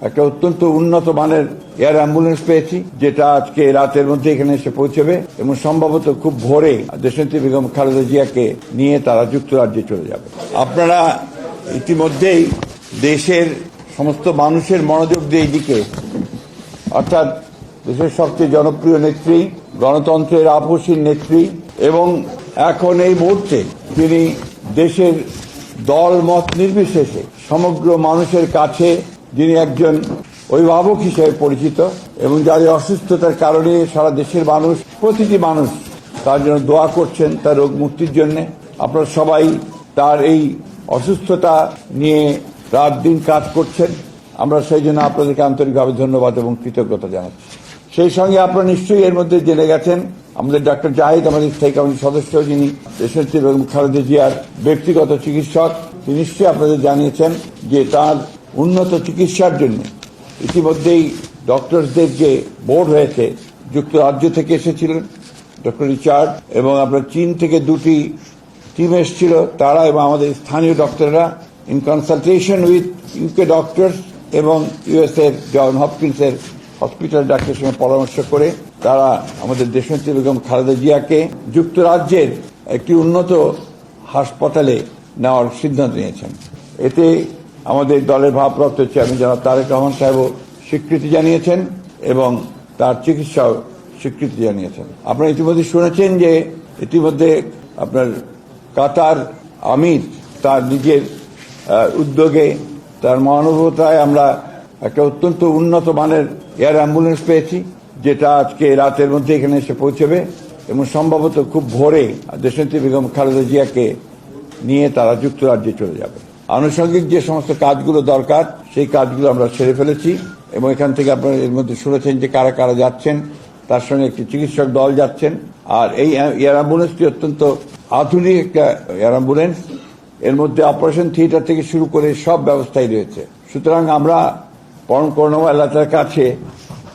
একটা অত্যন্ত উন্নত মানের এয়ার অ্যাম্বুলেন্স পেয়েছি, যেটা আজকে রাতের মধ্যে এখানে এসে পৌঁছবে এবং সম্ভবত খুব ভোরে দেশনেত্রী বেগম খালেদা জিয়াকে নিয়ে তারা যুক্তরাজ্যে চলে যাবে। আপনারা ইতিমধ্যেই দেশের সমস্ত মানুষের মনোযোগ দিয়ে দিকে, অর্থাৎ দেশের সবচেয়ে জনপ্রিয় নেত্রী, গণতন্ত্রের আপসীন নেত্রী এবং এখন এই মুহূর্তে তিনি দেশের দল মত নির্বিশেষে সমগ্র মানুষের কাছে যিনি একজন অভিভাবক হিসেবে পরিচিত এবং যাদের অসুস্থতার কারণে সারা দেশের মানুষ, প্রতিটি মানুষ তার জন্য দোয়া করছেন, তার রোগ মুক্তির জন্য। আপনারা সবাই তার এই অসুস্থতা নিয়ে রাত দিন কাজ করছেন। আমরা সেই জন্য আপনাদেরকে আন্তরিকভাবে ধন্যবাদ এবং কৃতজ্ঞতা জানাচ্ছি। সেই সঙ্গে আপনারা নিশ্চয়ই এর মধ্যে জেনে গেছেন আমাদের ডক্টর জাহিদ, আমাদের স্থায়ী কমিটির সদস্য, যিনি দেশনেত্রী বেগম খালেদা জিয়ার ব্যক্তিগত চিকিৎসক, তিনি নিশ্চয়ই আপনাদের জানিয়েছেন যে তার উন্নত চিকিৎসার জন্য ইতিমধ্যেই ডক্টরসদের যে বোর্ড হয়েছে, যুক্তরাজ্য থেকে এসেছিলেন ডক্টর রিচার্ড এবং আপনার চীন থেকে দুটি টিম এসেছিল, তারা এবং আমাদের স্থানীয় ডক্টররা in consultation with UK doctors এবং ইউএসএর জন হপকিন্সের হসপিটাল ডাক্তারের সঙ্গে পরামর্শ করে তারা আমাদের দেশনেত্রী বেগম খালেদা জিয়াকে যুক্তরাজ্যের একটি উন্নত হাসপাতালে নেওয়ার সিদ্ধান্ত নিয়েছেন। এতে আমাদের দলের ভারপ্রাপ্ত চেয়ারম্যান জনাব তারেক রহমান সাহেবও স্বীকৃতি জানিয়েছেন এবং তার চিকিৎসাও স্বীকৃতি জানিয়েছেন। আপনারা ইতিমধ্যে শুনেছেন যে ইতিমধ্যে আপনার কাতার আমির তার নিজের উদ্যোগে, তার মহানুভবতায় আমরা একটা অত্যন্ত উন্নত মানের এয়ার অ্যাম্বুলেন্স পেয়েছি, যেটা আজকে রাতের মধ্যে এখানে এসে পৌঁছবে এবং সম্ভবত খুব ভোরে দেশনেত্রী বেগম খালেদা জিয়াকে নিয়ে তারা যুক্তরাজ্যে চলে যাবে। আনুষঙ্গিক যে সমস্ত কাজগুলো দরকার সেই কাজগুলো আমরা সেরে ফেলেছি এবং এখান থেকে আপনারা এর মধ্যে শুনেছেন যে কারা কারা যাচ্ছেন, তার সঙ্গে একটি চিকিৎসক দল যাচ্ছেন। আর এই এয়ার অ্যাম্বুলেন্সটি অত্যন্ত আধুনিক একটা এয়ার অ্যাম্বুলেন্স, এর মধ্যে অপারেশন থিয়েটার থেকে শুরু করে সব ব্যবস্থাই রয়েছে। সুতরাং আমরা পরম করুণাময় আল্লাহ তাআলার কাছে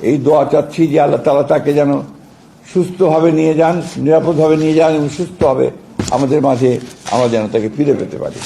এই দোয়া চাচ্ছি যে আল্লাহ তাআলা তাকে যেন সুস্থভাবে নিয়ে যান, নিরাপদভাবে নিয়ে যান এবং সুস্থভাবে আমাদের মাঝে আমরা যেন তাকে ফিরে পেতে পারি।